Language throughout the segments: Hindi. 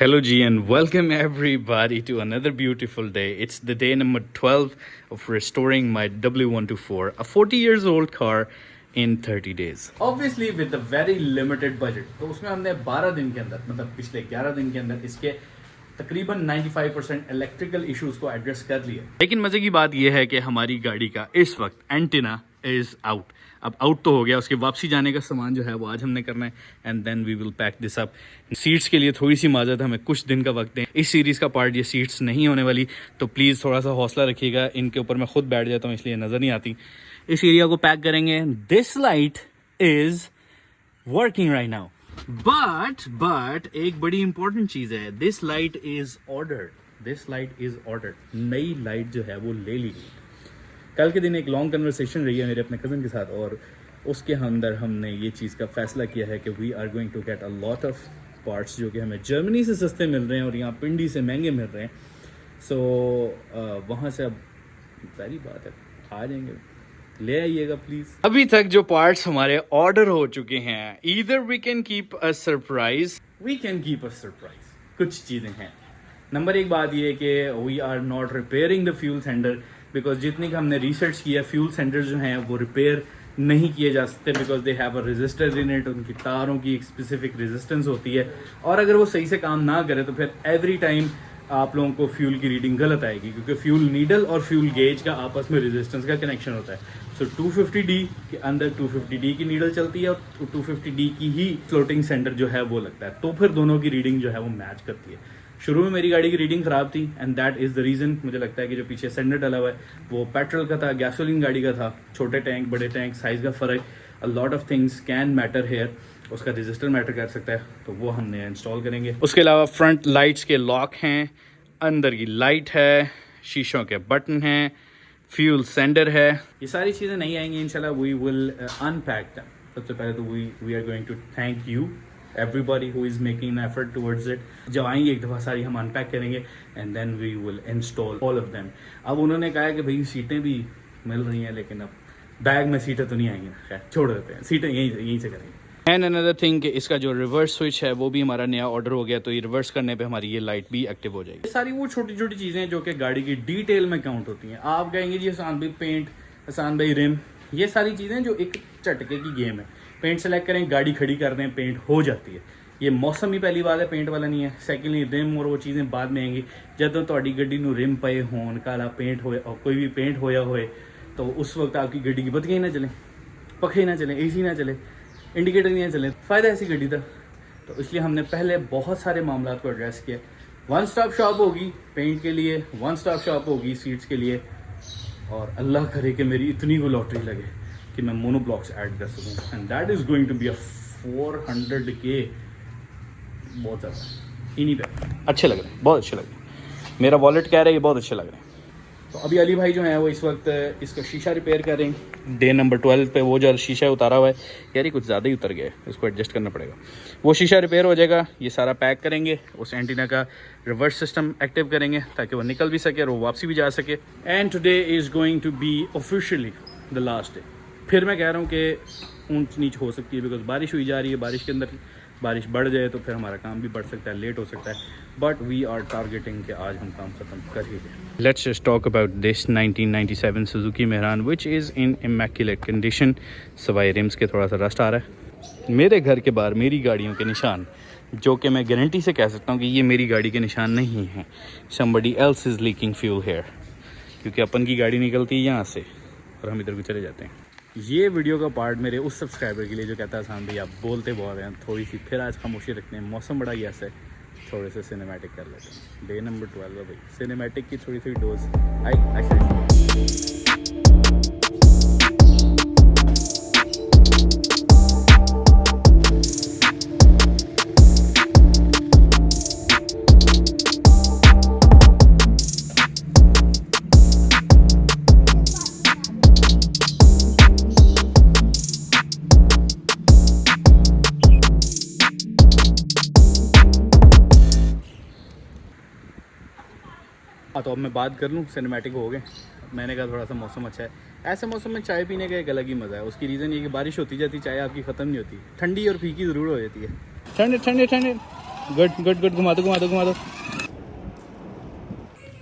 Hello G and welcome everybody to another beautiful day. It's the day number 12 of restoring my W124, a 40 years old car in 30 days. Obviously with a very limited budget. तो उसमें हमने 12 दिन के अंदर मतलब पिछले 11 दिन के अंदर इसके तकरीबन 95% इलेक्ट्रिकल इश्यूज को एड्रेस कर लिया। लेकिन मजे की बात यह है कि हमारी गाड़ी का इस वक्त एंटीना इज आउट। अब आउट तो हो गया, उसके वापसी जाने का सामान जो है वो आज हमने करना है and then we will pack this up. Seats के लिए थोड़ी सी माजत, हमें कुछ दिन का वक्त दें। इस सीरीज़ का पार्ट ये सीट्स नहीं होने वाली, तो प्लीज़ थोड़ा सा हौसला रखिएगा। इनके ऊपर मैं खुद बैठ जाता हूँ इसलिए नज़र नहीं आती। इस एरिया को पैक करेंगे। This light is working right now but एक बड़ी इंपॉर्टेंट चीज़ है, दिस लाइट इज़ ऑर्डर्ड। नई लाइट जो है वो ले ली गई। कल के दिन एक लॉन्ग कन्वर्सेशन रही है मेरे अपने कज़न के साथ और उसके अंदर हमने ये चीज़ का फैसला किया है कि we are going to get a lot of parts जो कि हमें जर्मनी से सस्ते मिल रहे हैं और यहाँ पिंडी से महंगे मिल रहे हैं। सो वहाँ से अब सारी बात है, आ जाएंगे, ले आइएगा प्लीज़। अभी तक जो पार्ट्स हमारे ऑर्डर हो चुके हैं, either we can keep a surprise, कुछ चीज़ें हैं। नंबर एक बात ये है कि we are not repairing the fuel sender because जितनी का हमने रिसर्च किया, फ्यूल सेंडर जो हैं वो रिपेयर नहीं किए जा सकते because they have a register in it. उनकी तारों की एक स्पेसिफिक रेजिस्टेंस होती है और अगर वो सही से काम ना करे तो फिर एवरी टाइम आप लोगों को फ्यूल की रीडिंग गलत आएगी क्योंकि फ्यूल नीडल और फ्यूल गेज का आपस में रेजिस्टेंस का कनेक्शन होता है। सो 250D के अंदर 250D की नीडल चलती है और 250D की ही फ्लोटिंग सेंडर जो है वो लगता है, तो फिर दोनों की रीडिंग जो है वो मैच करती है। शुरू में मेरी गाड़ी की रीडिंग ख़राब थी and that is the reason. मुझे लगता है कि जो पीछे सेंडर डला हुआ है वो पेट्रोल का था, गैसोलीन गाड़ी का था। छोटे टैंक बड़े टैंक साइज़ का फ़र्क, अ lot of things can matter here. उसका रजिस्टर मैटर कर सकता है, तो वो हमने इंस्टॉल करेंगे। उसके अलावा फ्रंट लाइट्स के लॉक हैं, अंदर की लाइट है, शीशों के बटन हैं, फ्यूल सेंडर है। ये सारी चीज़ें नहीं आएंगी इंशाल्लाह। We will unpack them. सबसे पहले तो we are going to thank you everybody who is making an effort towards it। जब आएंगे एक दफ़ा सारी हम अनपैक करेंगे and then we will install all of them। अब उन्होंने कहा है कि भाई सीटें भी मिल रही हैं लेकिन अब बैग में सीटें तो नहीं आएंगी ना, खैर छोड़ देते हैं, सीटें यहीं से करेंगे। एंड अनदर थिंग कि इसका जो रिवर्स स्विच है वो भी हमारा नया ऑर्डर हो गया, तो ये रिवर्स करने पे हमारी ये लाइट भी एक्टिव हो जाएगी। सारी वो छोटी छोटी चीज़ें जो कि गाड़ी की डिटेल में काउंट होती हैं। आप कहेंगे जी आसान भाई पेंट, आसान भाई रिम, ये सारी चीज़ें जो एक झटके की गेम है। पेंट सेलेक्ट करें, गाड़ी खड़ी कर दें, पेंट हो जाती है। ये मौसम ही पहली बात है, पेंट वाला नहीं है। सेकेंडली रिम और वो चीज़ें बाद में आएंगी। जब तो गड्डी नू रिम पे होन, काला पेंट होए और कोई भी पेंट होया होए तो उस वक्त आपकी गड्डी की बत्तियाँ ना चलें, पखे ना चलें, AC ना चले, इंडिकेटर नहीं चले, फ़ायदा ऐसी गड्डी था। तो इसलिए हमने पहले बहुत सारे मामला को एड्रेस किया। वन स्टॉप शॉप होगी पेंट के लिए, वन स्टॉप शॉप होगी सीट्स के लिए, और अल्लाह करे कि मेरी इतनी को लॉटरी लगे कि मैं मोनो ब्लॉक्स ऐड कर सकूं and that is going to be a 400K। बहुत ज़्यादा इन्हीं पे अच्छे लग रहे हैं, बहुत अच्छे लग रहे हैं। मेरा वॉलेट कह रहा है ये बहुत अच्छे लग रहे हैं। तो अभी अली भाई जो है वो इस वक्त इसका शीशा रिपेयर कर रहे हैं। डे नंबर 12 पे वो जो शीशा उतारा हुआ है यार ये कुछ ज़्यादा ही उतर गया है, इसको एडजस्ट करना पड़ेगा। वो शीशा रिपेयर हो जाएगा, ये सारा पैक करेंगे, उस एंटीना का रिवर्स सिस्टम एक्टिव करेंगे ताकि वो निकल भी सके और वो वापसी भी जा सके। And today is going to be officially the last day. फिर मैं कह रहा हूँ कि ऊंच नीच हो सकती है बिकॉज बारिश हुई जा रही है। बारिश के अंदर बारिश बढ़ जाए तो फिर हमारा काम भी बढ़ सकता है, लेट हो सकता है, बट वी आर टारगेटिंग कि आज हम काम ख़त्म कर ही दें। Let's just talk about this 1997 Suzuki Mehran which is in immaculate condition. Sawai RIMS के थोड़ा सा रस्ट आ रहा है। मेरे घर के बाहर मेरी गाड़ियों के निशान, जो कि मैं गारंटी से कह सकता हूँ कि ये मेरी गाड़ी के निशान नहीं हैं। Somebody else is leaking fuel here, क्योंकि अपन की गाड़ी निकलती है यहाँ से और हम इधर को चले जाते हैं। ये वीडियो का पार्ट मेरे उस सब्सक्राइबर के लिए जो कहता है आसान भाई आप बोलते बहुत हैं, थोड़ी सी फिर आज खामोशी रखते हैं, मौसम बड़ा ही ऐसा है, थोड़े से सिनेमैटिक कर लेते हैं। डे नंबर 12 है भाई, सिनेमैटिक की थोड़ी थोड़ी डोज आई। तो अब मैं बात कर लूँ, सिनेमैटिक हो गए। मैंने कहा थोड़ा सा मौसम अच्छा है, ऐसे मौसम में चाय पीने का एक अलग ही मज़ा है। उसकी रीज़न ये कि बारिश होती जाती, चाय आपकी ख़त्म नहीं होती, ठंडी और फीकी ज़रूर हो जाती है। ठंडे ठंडे ठंडे गुड गुड गुड, घुमा दो घुमा दो घुमा दो।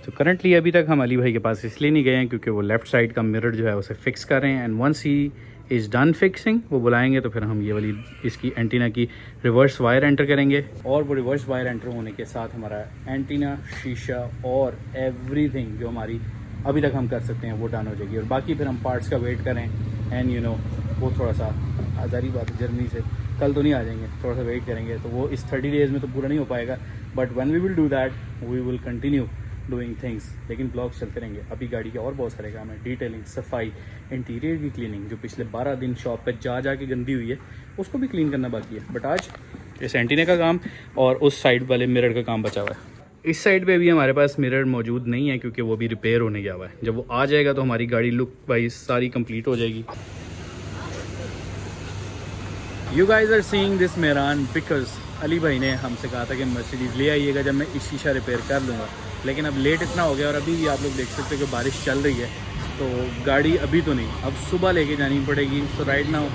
तो करंटली अभी तक हम अली भाई के पास इसलिए नहीं गए हैं क्योंकि वो लेफ़्ट साइड का मिरर जो है उसे फिक्स कर रहे हैं, and once he is done fixing वो बुलाएंगे तो फिर हम ये वाली इसकी एंटीना की रिवर्स वायर एंटर करेंगे, और वो रिवर्स वायर एंटर होने के साथ हमारा एंटीना, शीशा और एवरीथिंग जो हमारी अभी तक हम कर सकते हैं वो डन हो जाएगी। और बाकी फिर हम पार्ट्स का वेट करें, एंड यू नो वो थोड़ा सा आज़ारी बात है, जर्मनी से कल तो नहीं आ जाएंगे, थोड़ा सा वेट करेंगे, तो वो इस 30 डेज़ में तो पूरा नहीं हो पाएगा, but when we will do that we will continue doing things. लेकिन ब्लॉग्स चलते रहेंगे। अभी गाड़ी के और बहुत सारे काम है, डिटेलिंग, सफाई, इंटीरियर की क्लीनिंग, जो पिछले 12 दिन शॉप पे जा के गंदी हुई है उसको भी क्लीन करना बाकी है। बट आज इस एंटीने का काम और उस साइड वाले मिरर का काम बचा हुआ है। इस साइड पे भी हमारे पास मिरर मौजूद नहीं है क्योंकि वो भी रिपेयर होने गया हुआ है। जब वो आ जाएगा तो हमारी गाड़ी लुक वाइज सारी कंप्लीट हो जाएगी। You guys are seeing this Mehran because Ali भाई ने हमसे कहा था कि मर्सिडीज़ ले आइएगा जब मैं इस शीशा रिपेयर कर लूँगा, लेकिन अब लेट इतना हो गया और अभी भी आप लोग देख सकते हो कि बारिश चल रही है, तो गाड़ी अभी तो नहीं, अब सुबह लेके जानी पड़ेगी। सो राइट नाउ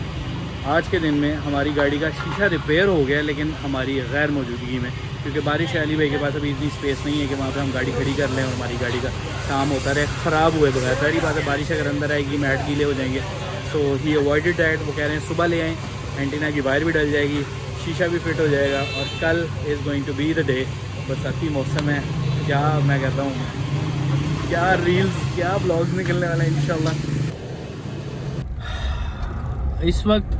आज के दिन में हमारी गाड़ी का शीशा रिपेयर हो गया, लेकिन हमारी गैर मौजूदगी में, क्योंकि बारिश है, अली भाई के पास अभी इतनी स्पेस नहीं है कि वहाँ पे हम गाड़ी खड़ी कर लें और हमारी गाड़ी का काम होता रहे ख़राब हुए बगैर। सारी बात है, बारिश अगर अंदर आएगी मैट गीले हो जाएंगे। सो ही अवॉइडेड डैट, वो कह रहे हैं सुबह ले आएँ, एंटीना की वायर भी डल जाएगी, शीशा भी फिट हो जाएगा, और कल is going to be the day. बरसाती मौसम है, क्या मैं कहता हूँ, क्या रील्स, क्या ब्लॉग्स निकलने वाले हैं इंशाल्लाह। इस वक्त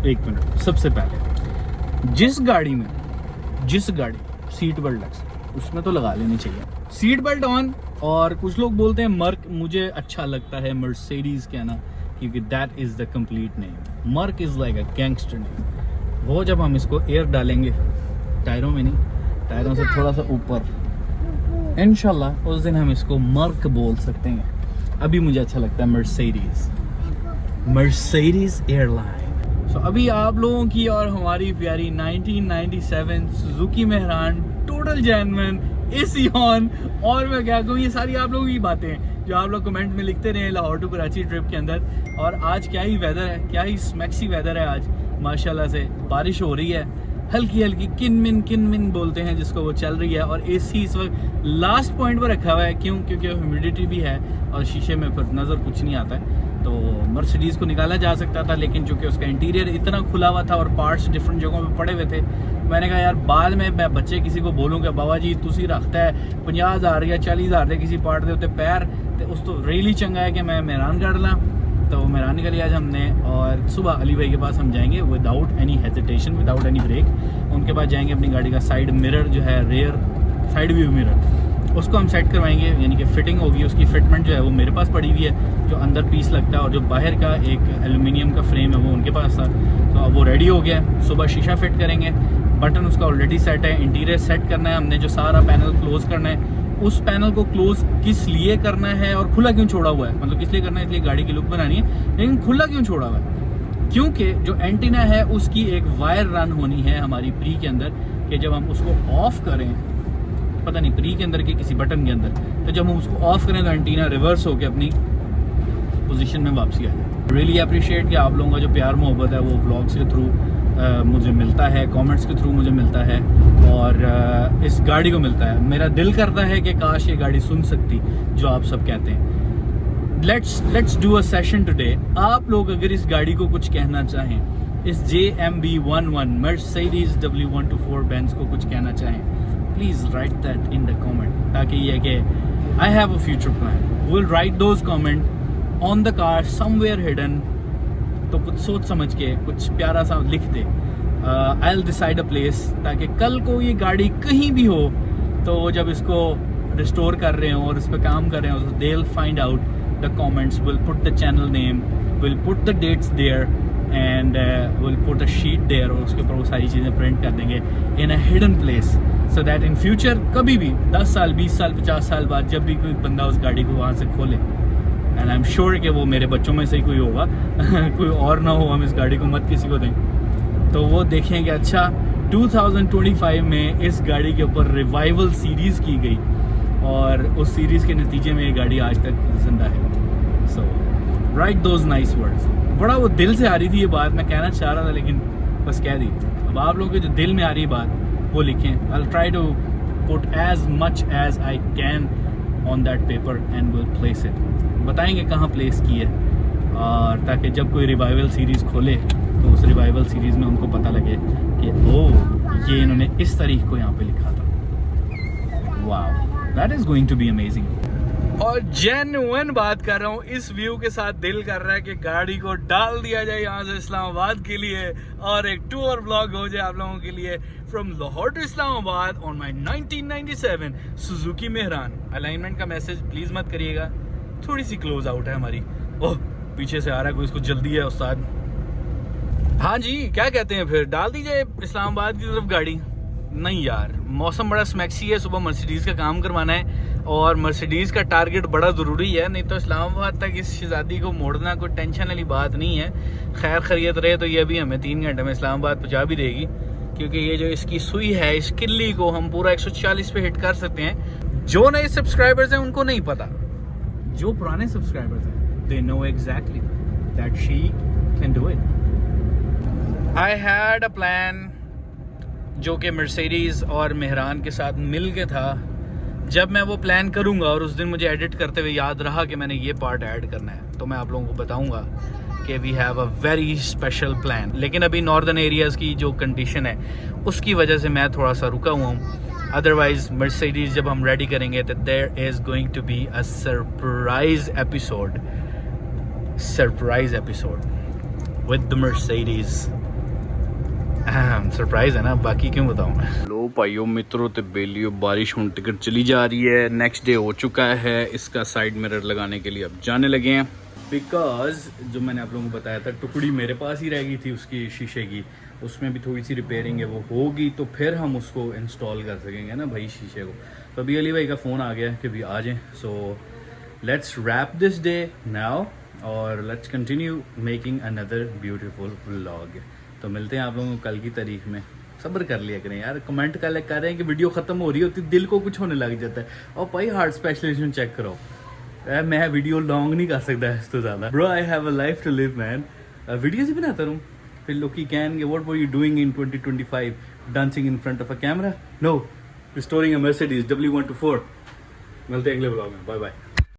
एक मिनट, सबसे पहले जिस गाड़ी सीट बेल्ट लग उसमें तो लगा लेनी चाहिए सीट बेल्ट ऑन। और कुछ लोग बोलते हैं मर्क, मुझे अच्छा लगता है मर्सिडीज़ कहना क्योंकि that is the complete name. Merc is like a gangster name. वो जब हम इसको एयर डालेंगे टायरों में नहीं, टायरों से थोड़ा सा ऊपर, इंशाल्लाह उस दिन हम इसको मर्क बोल सकते हैं। अभी मुझे अच्छा लगता है मर्सिडीज़ एयरलाइन। सो अभी आप लोगों की और हमारी प्यारी 1997 Suzuki Mehran total genuine AC on, और मैं क्या कहूँ, ये सारी आप लोगों की बातें हैं जो आप लोग कमेंट में लिखते रहे लाहौर टू कराची ट्रिप के अंदर। और आज क्या ही वेदर है, क्या ही स्मैक्सी वेदर है आज माशाल्लाह से। बारिश हो रही है, हल्की हल्की किनमिन बोलते हैं जिसको, वो चल रही है। और एसी इस वक्त लास्ट पॉइंट पर रखा हुआ है, क्यों? क्योंकि ह्यूमिडिटी भी है और शीशे में फिर नज़र कुछ नहीं आता है। तो मर्सिडीज़ को निकाला जा सकता था, लेकिन चूंकि उसका इंटीरियर इतना खुला हुआ था और पार्ट्स डिफरेंट जगहों पे पड़े हुए थे, मैंने कहा यार बाद में मैं बच्चे किसी को बोलूँगा बाबा जी तुसी रखता है 50,000 या 40,000 के किसी पार्ट के उत्ते पैर, तो उस तो रेली चंगा है कि मैं मेहरान कर ला। तो मेहरान निकली आज हमने, और सुबह अली भाई के पास हम जाएंगे without any hesitation, without any break. उनके पास जाएंगे, अपनी गाड़ी का साइड मिरर जो है, रेयर साइड व्यू मिरर, उसको हम सेट करवाएंगे, यानी कि फिटिंग होगी। उसकी फिटमेंट जो है वो मेरे पास पड़ी हुई है, जो अंदर पीस लगता है, और जो बाहर का एक एल्युमिनियम का फ्रेम है वो उनके पास था। तो अब वो रेडी हो गया, सुबह शीशा फिट करेंगे, बटन उसका ऑलरेडी सेट है, इंटीरियर सेट करना है हमने, जो सारा पैनल क्लोज करना है। उस पैनल को क्लोज किस लिए करना है और खुला क्यों छोड़ा हुआ है, मतलब किस लिए करना है, इसलिए गाड़ी की लुक बनानी है, लेकिन खुला क्यों छोड़ा हुआ है? क्योंकि जो एंटीना है उसकी एक वायर रन होनी है हमारी प्री के अंदर, कि जब हम उसको ऑफ करें, पता नहीं प्री के अंदर के किसी बटन के अंदर, तो जब हम उसको ऑफ करें तो एंटीना रिवर्स होकर अपनी पोजीशन में वापसी आ जाए। रियली अप्रिशिएट कि आप लोगों का जो प्यार मोहब्बत है वो व्लॉग्स के थ्रू मुझे मिलता है, कमेंट्स के थ्रू मुझे मिलता है, और इस गाड़ी को मिलता है। मेरा दिल करता है कि काश ये गाड़ी सुन सकती जो आप सब कहते हैं। Let's do a session today. आप लोग अगर इस गाड़ी को कुछ कहना चाहें, इस JMB11 मर्सिडीज W124 बेंज को कुछ कहना चाहें, please write that in the comment, ताकि ये कि I have a future plan, will write those comment on the car somewhere hidden. तो कुछ सोच समझ के कुछ प्यारा सा लिख दे, I will decide a place, ताकि कल को ये गाड़ी कहीं भी हो तो जब इसको रिस्टोर कर रहे हो और इस पर काम कर रहे हो, they will find out the comments, will put the channel name, will put the dates there, and will put a sheet there, और उसके ऊपर वो सारी चीज़ें प्रिंट कर देंगे in a hidden place, so that in future कभी भी 10 साल 20 साल 50 साल बाद जब भी कोई बंदा उस गाड़ी को वहाँ से खोले, एंड आई एम श्योर कि वो मेरे बच्चों में से ही कोई होगा कोई और ना हो, हम इस गाड़ी को मत किसी को दें, तो वो देखेंगे अच्छा 2025 में इस गाड़ी के ऊपर रिवाइवल सीरीज़ की गई, और उस सीरीज़ के नतीजे में ये गाड़ी आज तक जिंदा है। सो राइट दोज नाइस वर्ड्स। बड़ा वो दिल से आ रही थी ये बात, मैं कहना चाह रहा था लेकिन बस कह दी। अब आप लोगों के जो दिल में आ रही बात वो लिखें. I'll try to put as much as I can on that paper and we'll place it. बताएंगे कहाँ प्लेस की है, और ताकि जब कोई रिवाइवल सीरीज़ खोले तो उस रिवाइवल सीरीज़ में उनको पता लगे कि ओह ये इन्होंने इस तारीख को यहाँ पे लिखा था. Wow, that is going to be amazing. और जेन्युइन बात कर रहा हूँ, इस व्यू के साथ दिल कर रहा है कि गाड़ी को डाल दिया जाए यहाँ से इस्लामाबाद के लिए और एक टूर व्लॉग हो जाए आप लोगों के लिए from Lahore to Islamabad on my 1997 Suzuki Mehran. Alignment का मैसेज प्लीज़ मत करिएगा, थोड़ी सी क्लोज आउट है हमारी. ओह पीछे से आ रहा है कोई, इसको जल्दी है उस्ताद. हाँ जी, क्या कहते हैं फिर, डाल दीजिए इस्लामाबाद की तरफ गाड़ी. नहीं यार, मौसम बड़ा स्मैक्सी है, सुबह मर्सिडीज़ का काम करवाना है और मर्सिडीज़ का टारगेट बड़ा ज़रूरी है, नहीं तो इस्लामाबाद तक इस शहज़ादी को मोड़ना कोई टेंशन वाली बात नहीं है. खैर खैरियत रहे तो ये भी हमें 3 घंटे में इस्लामाबाद पहुँचा भी देगी, क्योंकि ये जो इसकी सुई है, इस किल्ली को हम पूरा 140 पे हिट कर सकते हैं. जो नए सब्सक्राइबर्स हैं उनको नहीं पता, जो पुराने सब्सक्राइबर्स हैं they know exactly that she can do it. I had a plan जो कि मर्सिडीज़ और मेहरान के साथ मिल के था. जब मैं वो प्लान करूंगा और उस दिन मुझे एडिट करते हुए याद रहा कि मैंने ये पार्ट ऐड करना है, तो मैं आप लोगों को बताऊंगा कि we have a very special plan. लेकिन अभी नॉर्दर्न एरियाज़ की जो कंडीशन है उसकी वजह से मैं थोड़ा सा रुका हुआ हूँ. अदरवाइज मर्सिडीज़ जब हम रेडी करेंगे तो there is going to be a surprise episode with the Mercedes. Surprise है ना, बाकी क्यों बताऊँ. लो भाइयों मित्रों ते बेलियो, बारिश हुन टिकट चली जा रही है. नेक्स्ट डे हो चुका है, इसका साइड मिरर लगाने के लिए अब जाने लगे हैं. बिकॉज जो मैंने आप लोगों को बताया था, टुकड़ी मेरे पास ही रह गई थी उसकी शीशे की, उसमें भी थोड़ी सी रिपेयरिंग है, वो होगी तो फिर हम उसको इंस्टॉल कर सकेंगे ना भाई शीशे को. तो अभी अली भाई का फ़ोन आ गया कि भी आ जाएँ. So let's wrap this day now और let's continue making another beautiful vlog. तो मिलते हैं आप लोगों को कल की तारीख में. सब्र कर लिया करें यार, कमेंट कर रहे हैं कि वीडियो ख़त्म हो रही होती दिल को कुछ होने लग जाता है. और भाई हार्ट स्पेशलिस्ट चेक करो, मैं वीडियो लॉन्ग नहीं कर सकता है इससे ज़्यादा. Bro I have a life to live man. Videos भी बनाता रहूँ, फिर लोग कहेंगे what were you doing in 2025, dancing in front of a camera. No, restoring a Mercedes W124. मिलते हैं अगले ब्लॉग में. Bye bye.